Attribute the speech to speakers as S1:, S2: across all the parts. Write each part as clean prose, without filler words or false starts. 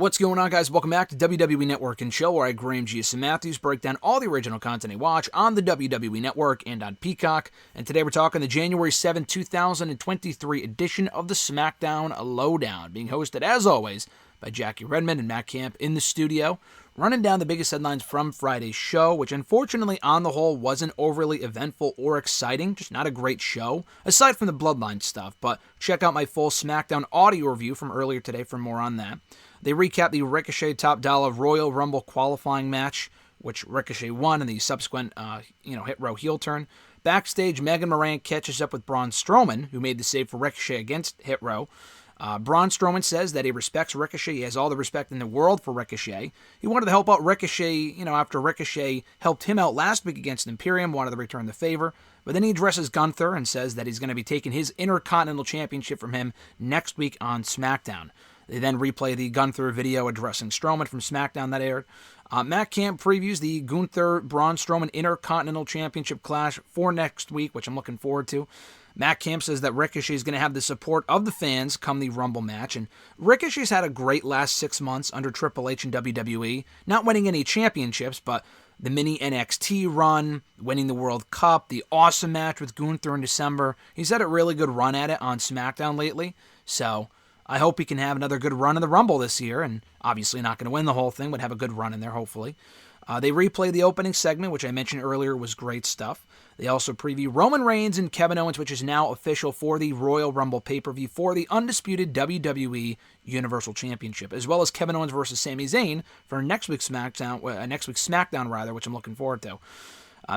S1: What's going on, guys? Welcome back to WWE Network and Show, where I, Graham G. Matthews, break down all the original content I watch on the WWE Network and on Peacock. And today we're talking the January 7, 2023 edition of the SmackDown LowDown, being hosted, as always, by Jackie Redmond and Matt Camp in the studio, running down the biggest headlines from Friday's show, which unfortunately, on the whole, wasn't overly eventful or exciting, just not a great show, aside from the Bloodline stuff. But check out my full SmackDown audio review from earlier today for more on that. They recap the Ricochet Top Dollar Royal Rumble qualifying match, which Ricochet won, and the subsequent Hit Row heel turn. Backstage, Megan Moran catches up with Braun Strowman, who made the save for Ricochet against Hit Row. Braun Strowman says that he respects Ricochet. He has all the respect in the world for Ricochet. He wanted to help out Ricochet, after Ricochet helped him out last week against Imperium, wanted to return the favor. But then he addresses Gunther and says that he's going to be taking his Intercontinental Championship from him next week on SmackDown. They then replay the Gunther video addressing Strowman from SmackDown that aired. Matt Camp previews the Gunther-Braun Strowman Intercontinental Championship clash for next week, which I'm looking forward to. Matt Camp says that Ricochet is going to have the support of the fans come the Rumble match, and Ricochet's had a great last 6 months under Triple H and WWE, not winning any championships, but the mini NXT run, winning the World Cup, the awesome match with Gunther in December. He's had a really good run at it on SmackDown lately, so I hope he can have another good run in the Rumble this year, and obviously not going to win the whole thing, but have a good run in there, hopefully. They replay the opening segment, which I mentioned earlier was great stuff. They also preview Roman Reigns and Kevin Owens, which is now official for the Royal Rumble pay-per-view for the undisputed WWE Universal Championship, as well as Kevin Owens versus Sami Zayn for next week's SmackDown, which I'm looking forward to.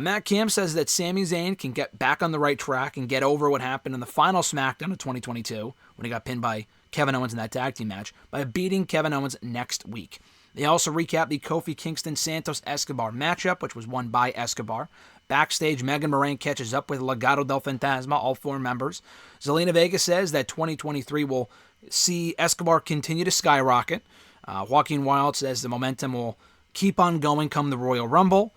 S1: Matt Camp says that Sami Zayn can get back on the right track and get over what happened in the final SmackDown of 2022 when he got pinned by Kevin Owens in that tag team match by beating Kevin Owens next week. They also recap the Kofi Kingston-Santos Escobar matchup, which was won by Escobar. Backstage, Megan Moran catches up with Legado del Fantasma, all 4 members. Zelina Vega says that 2023 will see Escobar continue to skyrocket. Joaquin Wilde says the momentum will keep on going come the Royal Rumble.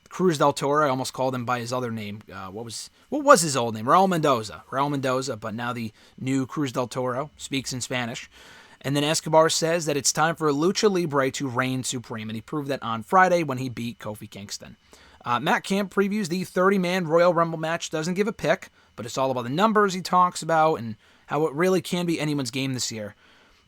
S1: Cruz del Toro, I almost called him by his other name. What was his old name? Raul Mendoza, but now the new Cruz del Toro speaks in Spanish. And then Escobar says that it's time for Lucha Libre to reign supreme, and he proved that on Friday when he beat Kofi Kingston. Matt Camp previews the 30-man Royal Rumble match, doesn't give a pick, but it's all about the numbers he talks about and how it really can be anyone's game this year.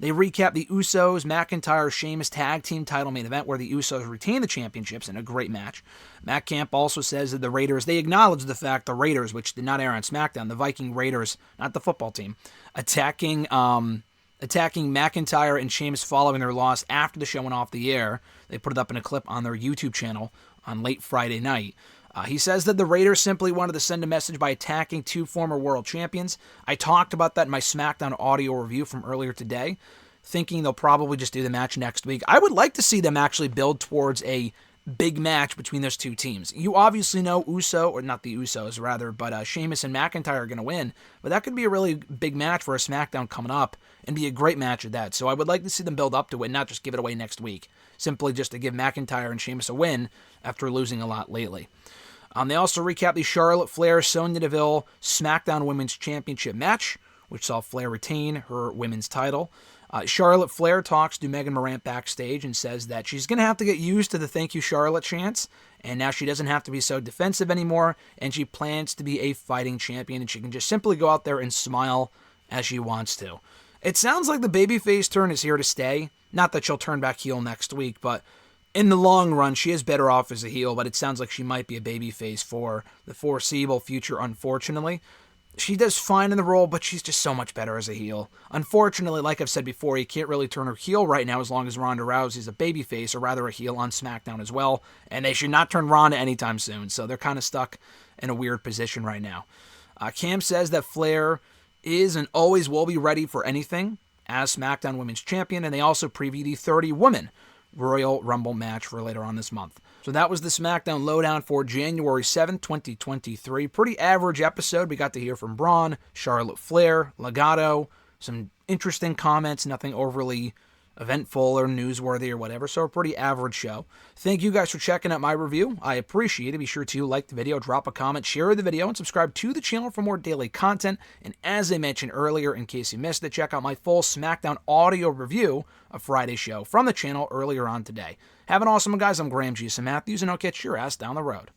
S1: They recap the Usos, McIntyre, Sheamus tag team title main event where the Usos retain the championships in a great match. Matt Camp also says that the Raiders, they acknowledge the fact the Raiders, which did not air on SmackDown, the Viking Raiders, not the football team, attacking McIntyre and Sheamus following their loss after the show went off the air. They put it up in a clip on their YouTube channel on late Friday night. He says that the Raiders simply wanted to send a message by attacking 2 former world champions. I talked about that in my SmackDown audio review from earlier today, thinking they'll probably just do the match next week. I would like to see them actually build towards a big match between those 2 teams. You obviously know Sheamus and McIntyre are going to win, but that could be a really big match for a SmackDown coming up and be a great match at that. So I would like to see them build up to it, not just give it away next week, simply just to give McIntyre and Sheamus a win after losing a lot lately. They also recap the Charlotte Flair-Sonya Deville SmackDown Women's Championship match, which saw Flair retain her women's title. Charlotte Flair talks to Megan Moran backstage and says that she's going to have to get used to the thank you Charlotte chants, and now she doesn't have to be so defensive anymore, and she plans to be a fighting champion, and she can just simply go out there and smile as she wants to. It sounds like the babyface turn is here to stay. Not that she'll turn back heel next week, but in the long run, she is better off as a heel, but it sounds like she might be a babyface for the foreseeable future, unfortunately. She does fine in the role, but she's just so much better as a heel. Unfortunately, like I've said before, you can't really turn her heel right now as long as Ronda Rousey's a babyface, or rather a heel on SmackDown as well, and they should not turn Ronda anytime soon, so they're kind of stuck in a weird position right now. Cam says that Flair is and always will be ready for anything as SmackDown Women's Champion, and they also preview the 30-woman Royal Rumble match for later on this month. So that was the SmackDown Lowdown for January 7th, 2023. Pretty average episode. We got to hear from Braun, Charlotte Flair, Legado, some interesting comments, nothing overly eventful or newsworthy or whatever, so a pretty average show. Thank you guys for checking out my review. I appreciate it. Be sure to like the video, drop a comment, share the video, and subscribe to the channel for more daily content. And as I mentioned earlier, in case you missed it, check out my full SmackDown audio review of Friday's show from the channel earlier on today. Have an awesome one, guys. I'm Graham G. Matthews, and I'll catch your ass down the road.